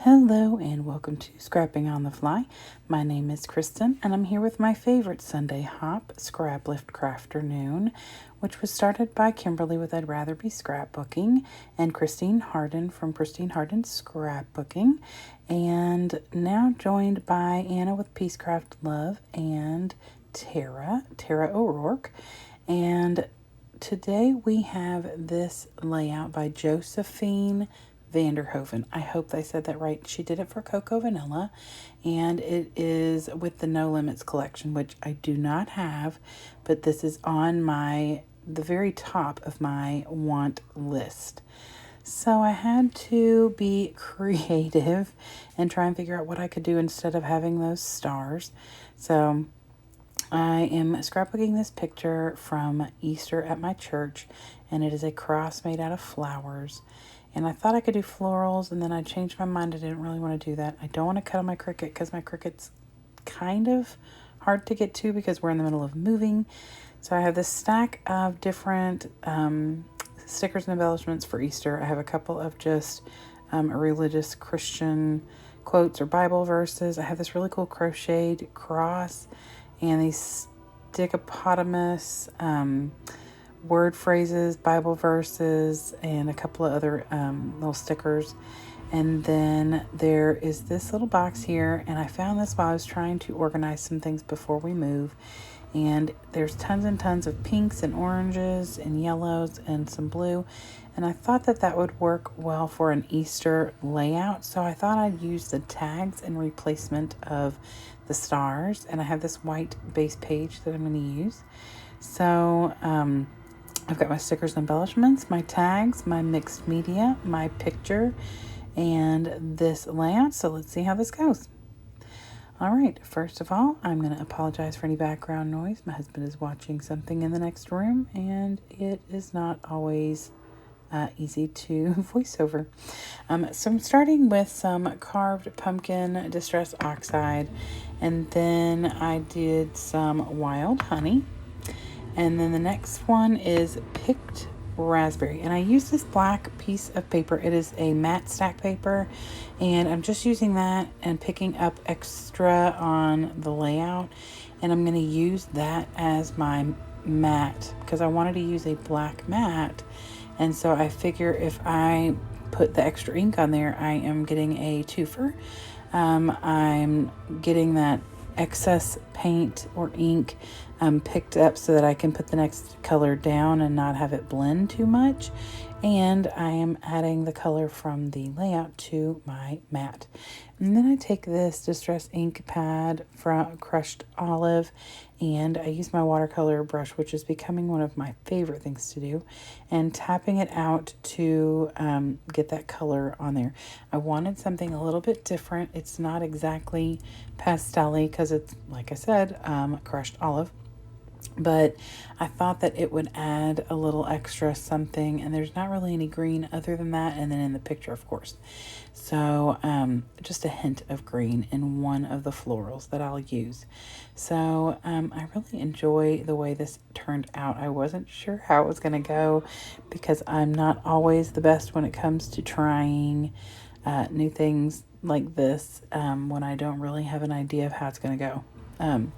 Hello and welcome to Scrapping on the Fly. My name is Kristen and I'm here with my favorite Sunday hop, Scraplift Crafternoon, which was started by Kimberly with I'd Rather Be Scrapbooking and Christine Harden from Christine Harden's Scrapbooking, and now joined by Anna with Peacecraft Love and Tara O'Rourke. And today we have this layout by Josefine VanDer Hoeven. I hope I said that right. She did it for Cocoa Vanilla, and it is with the No Limits collection, which I do not have, but this is on the very top of my want list. So I had to be creative and try and figure out what I could do instead of having those stars. So I am scrapbooking this picture from Easter at my church, and it is a cross made out of flowers. And I thought I could do florals, and then I changed my mind. I didn't really want to do that. I don't want to cut on my Cricut because my Cricut's kind of hard to get to because we're in the middle of moving. So I have this stack of different stickers and embellishments for Easter. I have a couple of just religious Christian quotes or Bible verses. I have this really cool crocheted cross and these stickopotamus word phrases, Bible verses, and a couple of other little stickers. And then there is this little box here, and I found this while I was trying to organize some things before we move. And there's tons and tons of pinks and oranges and yellows and some blue. And I thought that that would work well for an Easter layout. So I thought I'd use the tags in replacement of the stars. And I have this white base page that I'm going to use. So I've got my stickers and embellishments, my tags, my mixed media, my picture, and this layout. So let's see how this goes. All right, first of all, I'm going to apologize for any background noise. My husband is watching something in the next room, and it is not always easy to voice over. So I'm starting with some carved pumpkin distress oxide, and then I did some wild honey. And then the next one is picked raspberry. And I use this black piece of paper. It is a matte stack paper. And I'm just using that and picking up extra on the layout. And I'm going to use that as my matte because I wanted to use a black matte. And so I figure if I put the extra ink on there, I am getting a twofer. I'm getting that excess paint or ink picked up so that I can put the next color down and not have it blend too much. And I am adding the color from the layout to my matte. And then I take this distress ink pad from Crushed Olive, and I use my watercolor brush, which is becoming one of my favorite things to do, and tapping it out to get that color on there. I wanted something a little bit different. It's not exactly pastel-y because it's, like I said, crushed olive. But I thought that it would add a little extra something, and there's not really any green other than that, and then in the picture, of course. So just a hint of green in one of the florals that I'll use. So I really enjoy the way this turned out. I wasn't sure how it was going to go because I'm not always the best when it comes to trying new things like this when I don't really have an idea of how it's going to go.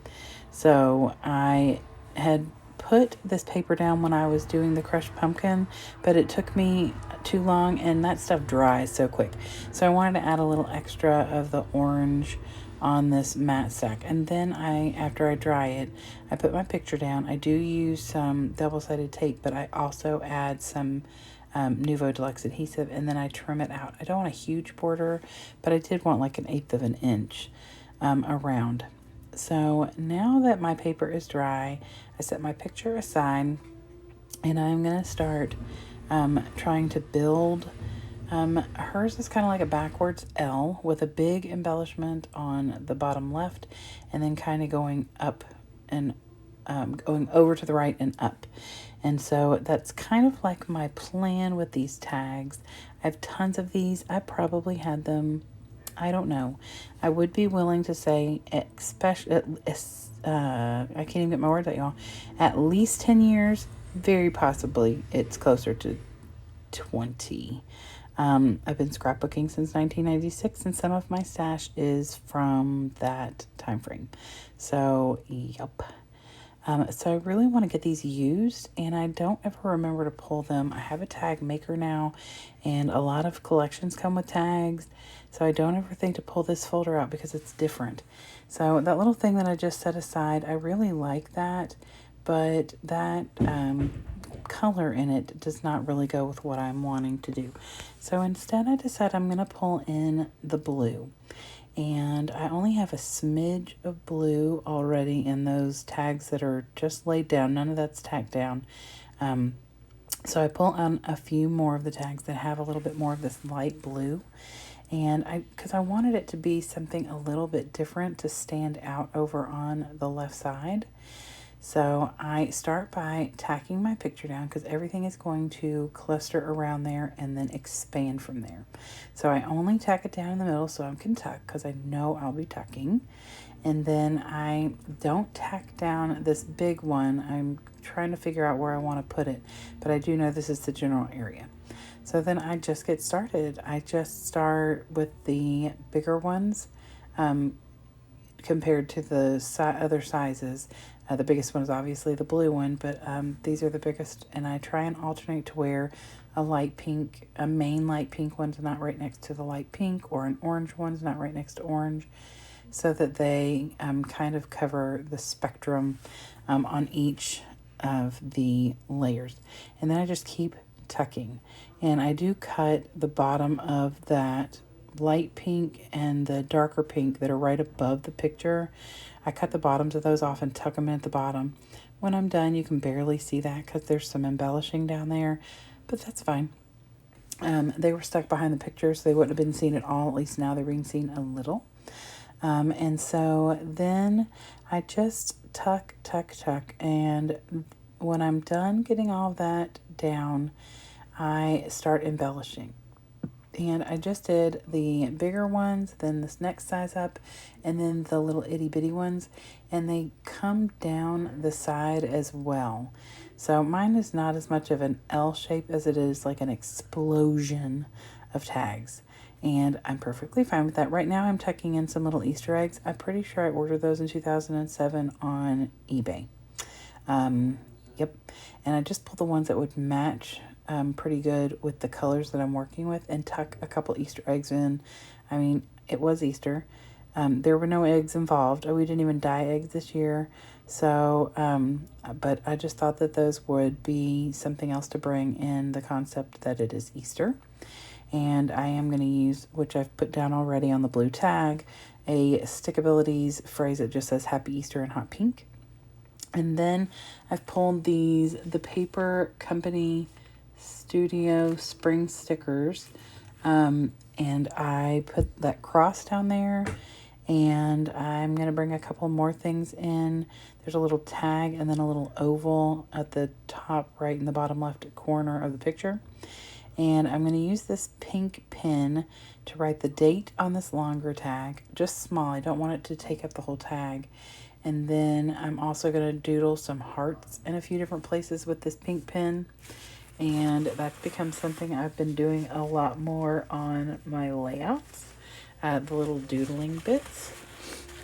So I had put this paper down when I was doing the crushed pumpkin, but it took me too long and that stuff dries so quick. So I wanted to add a little extra of the orange on this matte stack. And then after I dry it, I put my picture down. I do use some double-sided tape, but I also add some Nuvo Deluxe adhesive, and then I trim it out. I don't want a huge border, but I did want like 1/8 of an inch around. So now that my paper is dry, I set my picture aside, and I'm going to start trying to build. Hers is kind of like a backwards L with a big embellishment on the bottom left, and then kind of going up and going over to the right and up. And so that's kind of like my plan with these tags. I have tons of these. I probably had them, I don't know. I would be willing to say, especially, I can't even get my words out, y'all. At least 10 years, very possibly it's closer to 20. I've been scrapbooking since 1996, and some of my stash is from that time frame. So, yep. So I really want to get these used, and I don't ever remember to pull them. I have a tag maker now, and a lot of collections come with tags, so I don't ever think to pull this folder out because it's different. So that little thing that I just set aside, I really like that, but that color in it does not really go with what I'm wanting to do. So instead I decided I'm going to pull in the blue. And I only have a smidge of blue already in those tags that are just laid down. None of that's tacked down. So I pull on a few more of the tags that have a little bit more of this light blue. And because I wanted it to be something a little bit different to stand out over on the left side. So I start by tacking my picture down because everything is going to cluster around there and then expand from there. So I only tack it down in the middle so I can tuck because I know I'll be tucking. And then I don't tack down this big one. I'm trying to figure out where I want to put it, but I do know this is the general area. So then I just get started. I just start with the bigger ones compared to the other sizes. The biggest one is obviously the blue one, but these are the biggest, and I try and alternate to where a main light pink one's not right next to the light pink, or an orange one's not right next to orange, so that they kind of cover the spectrum on each of the layers. And then I just keep tucking, and I do cut the bottom of that light pink and the darker pink that are right above the picture. I cut the bottoms of those off and tuck them in at the bottom. When I'm done, you can barely see that because there's some embellishing down there, but that's fine. They were stuck behind the picture, so they wouldn't have been seen at all. At least now they're being seen a little. And so then I just tuck, and when I'm done getting all of that down, I start embellishing. And I just did the bigger ones, then this next size up, and then the little itty bitty ones, and they come down the side as well. So mine is not as much of an L shape as it is like an explosion of tags. And I'm perfectly fine with that. Right now I'm tucking in some little Easter eggs. I'm pretty sure I ordered those in 2007 on eBay. Yep. And I just pulled the ones that would match pretty good with the colors that I'm working with, and tuck a couple Easter eggs in. I mean, it was Easter. There were no eggs involved. We didn't even dye eggs this year. So, but I just thought that those would be something else to bring in the concept that it is Easter. And I am going to use, which I've put down already on the blue tag, a Stickabilities phrase that just says Happy Easter in hot pink. And then I've pulled the Paper Company Studio Spring stickers, and I put that cross down there, and I'm going to bring a couple more things in. There's a little tag and then a little oval at the top right in the bottom left corner of the picture. And I'm going to use this pink pen to write the date on this longer tag, just small. I don't want it to take up the whole tag. And then I'm also going to doodle some hearts in a few different places with this pink pen. And that's become something I've been doing a lot more on my layouts, the little doodling bits.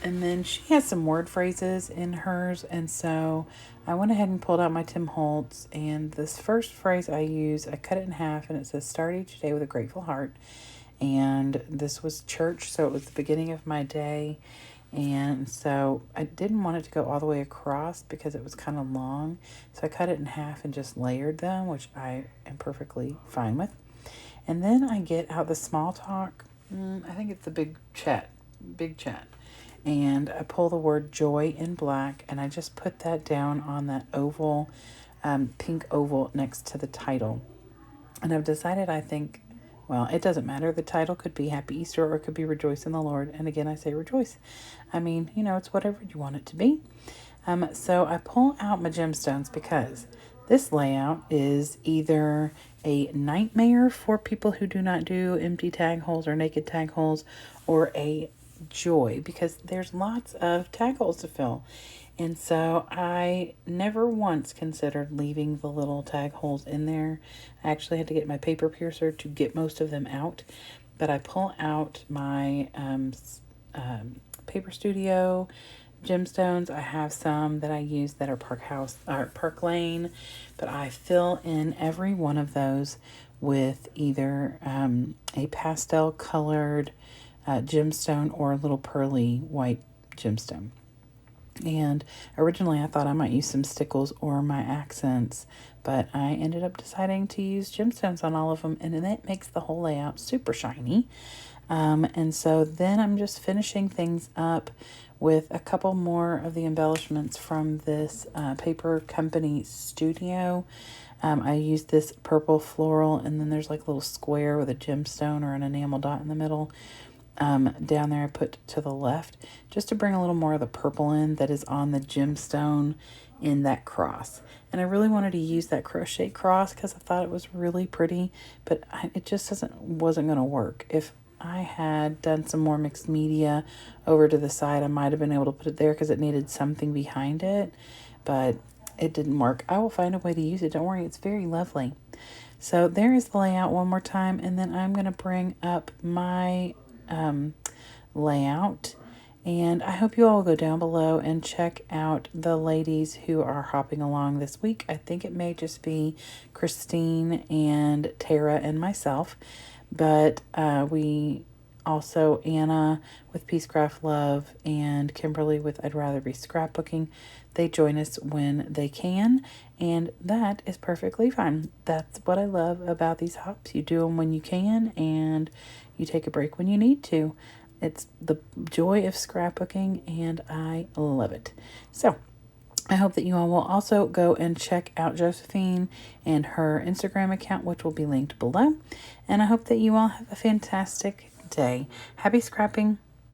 And then she has some word phrases in hers, and so I went ahead and pulled out my Tim Holtz, and this first phrase I use, I cut it in half, and it says, start each day with a grateful heart. And this was church, so it was the beginning of my day. And so I didn't want it to go all the way across because it was kind of long. So I cut it in half and just layered them, which I am perfectly fine with. And then I get out the small talk. I think it's the big chat. And I pull the word joy in black, and I just put that down on that oval, pink oval next to the title. And I've decided, I think, well, it doesn't matter. The title could be Happy Easter, or it could be Rejoice in the Lord. And again, I say rejoice. I mean, it's whatever you want it to be. So I pull out my gemstones because this layout is either a nightmare for people who do not do empty tag holes or naked tag holes, or a joy because there's lots of tag holes to fill. And so I never once considered leaving the little tag holes in there. I actually had to get my paper piercer to get most of them out. But I pull out my Paper Studio gemstones. I have some that I use that are Park Lane, but I fill in every one of those with either a pastel colored gemstone or a little pearly white gemstone. And originally I thought I might use some stickles or my accents, but I ended up deciding to use gemstones on all of them, and that makes the whole layout super shiny. And so then I'm just finishing things up with a couple more of the embellishments from this paper company studio. I used this purple floral, and then there's like a little square with a gemstone or an enamel dot in the middle. Down there I put to the left just to bring a little more of the purple in that is on the gemstone in that cross. And I really wanted to use that crochet cross because I thought it was really pretty, but it just wasn't going to work. If I had done some more mixed media over to the side, I might have been able to put it there because it needed something behind it, but it didn't work. I will find a way to use it. Don't worry, it's very lovely. So there is the layout one more time, and then I'm going to bring up my layout, and I hope you all go down below and check out the ladies who are hopping along this week. I think it may just be Christine and Tara and myself, but we also Anna with Peacecraft Love and Kimberly with I'd Rather Be Scrapbooking. They join us when they can, and that is perfectly fine. That's what I love about these hops. You do them when you can, and you take a break when you need to. It's the joy of scrapbooking, and I love it. So I hope that you all will also go and check out Josefine and her Instagram account, which will be linked below. And I hope that you all have a fantastic day. Happy scrapping.